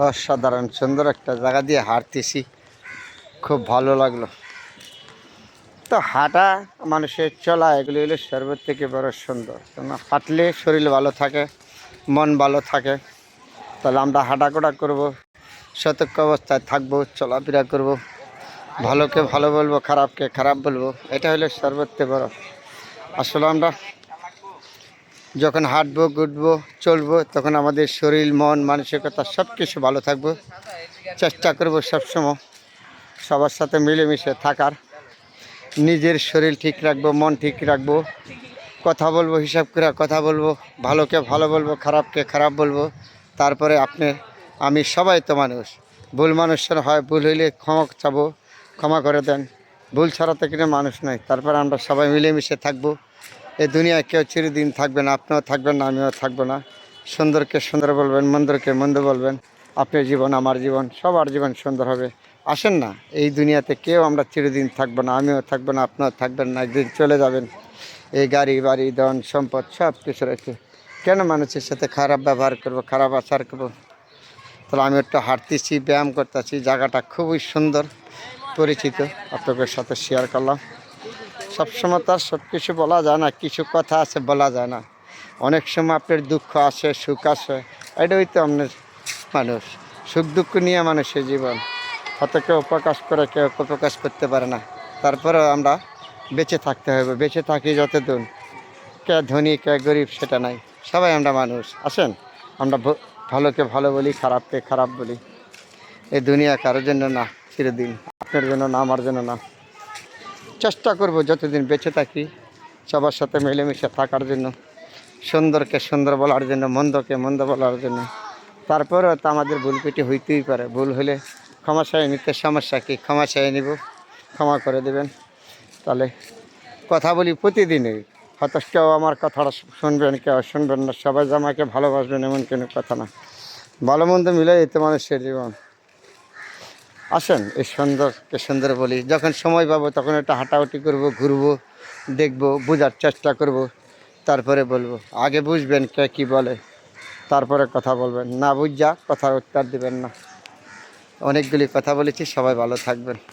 অসাধারণ সুন্দর একটা জায়গা দিয়ে হাঁটতেছি, খুব ভালো লাগলো। তো হাঁটা মানুষের চলা এগুলি হলো সর্বথেকে বড় সুন্দর, কেন হাঁটলে শরীর ভালো থাকে, মন ভালো থাকে। তাহলে আমরা হাঁটাকোটা করবো, সতর্ক অবস্থায় থাকবো, চলাফেরা করব, ভালোকে ভালো বলবো, খারাপকে খারাপ বলবো। এটা হলো সর্বথেকে বড়। আসলে আমরা যখন হাঁটবো, ঘুরবো, চলবো, তখন আমাদের শরীর, মন, মানসিকতা সব কিছু ভালো থাকবো। চেষ্টা করবো সবসময় সবার সাথে মিলেমিশে থাকার, নিজের শরীর ঠিক রাখবো, মন ঠিক রাখবো, কথা বলবো, হিসাব করে কথা বলবো, ভালোকে ভালো বলবো, খারাপকে খারাপ বলবো। তারপরে আমি সবাই তো মানুষ, ভুল মানুষের হয়, ভুল হইলে ক্ষমা চাবো, ক্ষমা করে দেন। ভুল ছাড়া তো কিনা মানুষ নয়। তারপরে আমরা সবাই মিলেমিশে থাকবো। এই দুনিয়ায় কেউ চিরদিন থাকবে না, আপনিও থাকবেন না, আমিও থাকবো না। সুন্দরকে সুন্দর বলবেন, মন্দরকে মন্দ বলবেন। আপনার জীবন, আমার জীবন, সবার জীবন সুন্দর হবে। আসেন না, এই দুনিয়াতে কেউ আমরা চিরদিন থাকবো না, আমিও থাকবো না, আপনিও থাকবেন না, একদিন চলে যাবেন। এই গাড়ি বাড়ি ধন সম্পদ সব কিছু রেখে কেন মানুষের সাথে খারাপ ব্যবহার করব, খারাপ আচার করবো? তাহলে আমি একটু হাঁটতেছি, ব্যায়াম করতেছি, জায়গাটা খুবই সুন্দর, পরিচিত, আপনাদের সাথে শেয়ার করলাম। সবসময় তার সব কিছু বলা যায় না, কিছু কথা আছে বলা যায় না। অনেক সময় আপনার দুঃখ আসে, সুখ আসে, এটাই তো আপনার মানুষ। সুখ দুঃখ নিয়ে মানুষের জীবন, হয়তো কেউ প্রকাশ করে, কেউ প্রকাশ করতে পারে না। তারপরেও আমরা বেঁচে থাকতে হবে, বেঁচে থাকি যতদিন। কে ধনী কে গরিব সেটা নাই, সবাই আমরা মানুষ। আসেন আমরা ভালোকে ভালো বলি, খারাপকে খারাপ বলি। এই দুনিয়া কারোর জন্য না, চিরদিন আপনার জন্য না, আমার জন্য না। চেষ্টা করব যতদিন বেঁচে থাকি সবার সাথে মিলেমিশে থাকার জন্য, সুন্দরকে সুন্দর বলার জন্য, মন্দকে মন্দ বলার জন্য। তারপরেও তো আমাদের ভুল পেটি হইতেই পারে, ভুল হলে ক্ষমা চাই নিতে সমস্যা কি? ক্ষমা চাই নিব, ক্ষমা করে দেবেন। তাহলে কথা বলি প্রতিদিনই, হয়তো কেউ আমার কথাটা শুনবেন, কেউ শুনবেন না, সবাই যে আমাকে ভালোবাসবেন এমন কোনো কথা না। ভালো মন্দ মিলে এতে মানুষের জীবন। আসেন এই সুন্দরকে সুন্দর বলি, যখন সময় পাবো তখন একটু হাঁটাহাঁটি করবো, ঘুরবো, দেখবো, বোঝার চেষ্টা করব। তারপরে বলবো, আগে বুঝবেন কে কী বলে, তারপরে কথা বলবেন। না বুঝা কথার উত্তর দেবেন না। অনেকগুলি কথা বলেছি, সবাই ভালো থাকবেন।